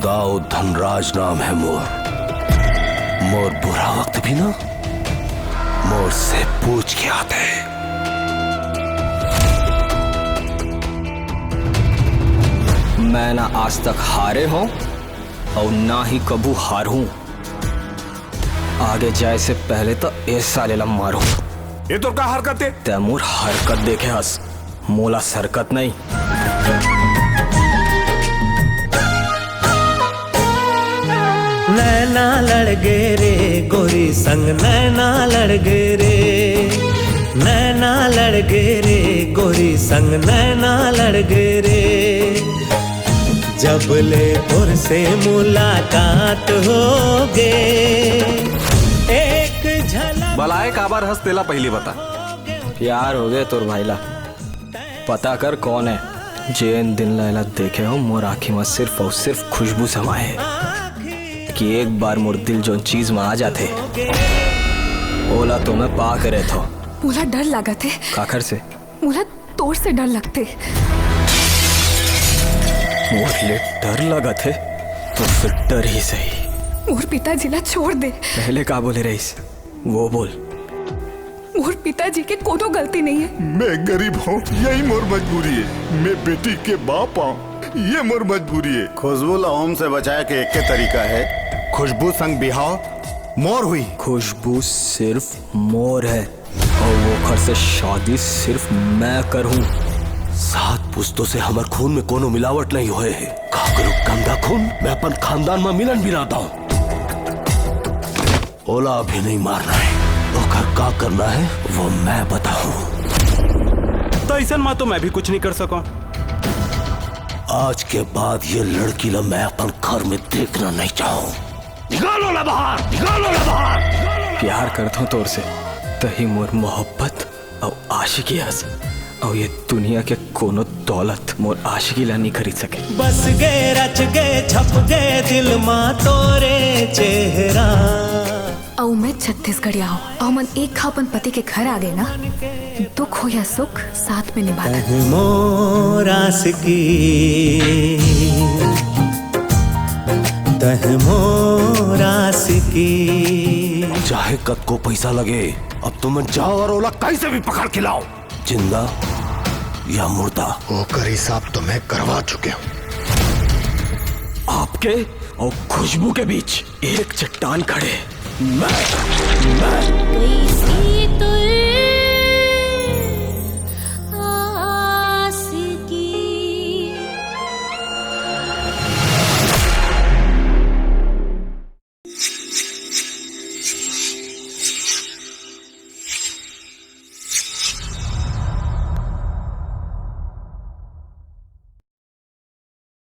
दाऊद धनराज नाम है मोर। मोर बुरा वक्त भी ना मोर से पूछ के आते हैं। मैं ना आज तक हारे हूं और ना ही कबू हारूं। आगे जाए से पहले तो ऐसा लेलम मारो। ये तो क्या हरकत है? तैमूर हरकत देखे हंस, मोला सरकत नहीं। नैना लड़ गए रे गोरी संग, नैना लड़ गए रे, नैना लड़ गए रे गोरी संग, नैना लड़ गए रे। जब ले तुर से मुलाकात हो गए, एक झलक बलाए काबार हंस तेला पहली बता। प्यार हो गए तोर भाईला, पता कर कौन है। जैन दिन लैला देखे हो मोर आँखी में सिर्फ और सिर्फ खुशबू समाए है कि एक बार मोर दिल जो चीज में आ जाते ओला तो मैं पा करे थो। मोला डर लगा थे। काकर से? मोला तोर से डर लगते। मोर ले डर लगा थे तो फिर डर ही सही। मोर पिताजी ला छोड़ दे। पहले का बोले रईस वो बोल। मोर पिताजी के कोनो गलती नहीं है। मैं गरीब हूँ, यही मोर मजबूरी है। मैं बेटी के बाप हूँ, ये मोर मजबूरी है। खुशबू लहोम से बचाए के एक के तरीका है, खुशबू संग बिहाव मोर हुई। खुशबू सिर्फ मोर है और वो घर से शादी सिर्फ मैं करूँ। 7 पुस्तों से हमारे खून में कोनो मिलावट नहीं हुए है। का करूं गंदा खून मैं अपन खानदान में मिलन भी लाता हूँ। ओला अभी नहीं मारना है, ओकर का करना है वो मैं बताऊं। तो ऐसा माँ तो मैं भी कुछ नहीं कर सका। आज के बाद ये लड़की ला मैं अपन घर में देखना नहीं चाहूँ। निकालो ला बाहर, निकालो ला बाहर। प्यार करता हूँ तोर से तही मोर मोहब्बत और आशिकी हस और ये दुनिया के कोनो दौलत मोर आशिकी ला नहीं खरीद सके। बस गए रच गए छप गए दिल माँ तोरे चेहरा। औ मैं छत्तीसगढ़ आओ और मन एक खापन पति के घर आ गए ना, दुख हो या सुख साथ में निभाना। मोर आशिकी तह मोर आशिकी। चाहे कद को पैसा लगे, अब तो मैं जाओ और ओला कैसे भी पकड़ के लाओ, जिंदा या मुर्दा। ओकर हिसाब तो मैं करवा चुके हूँ। आपके और खुशबू के बीच एक चट्टान खड़े। मैं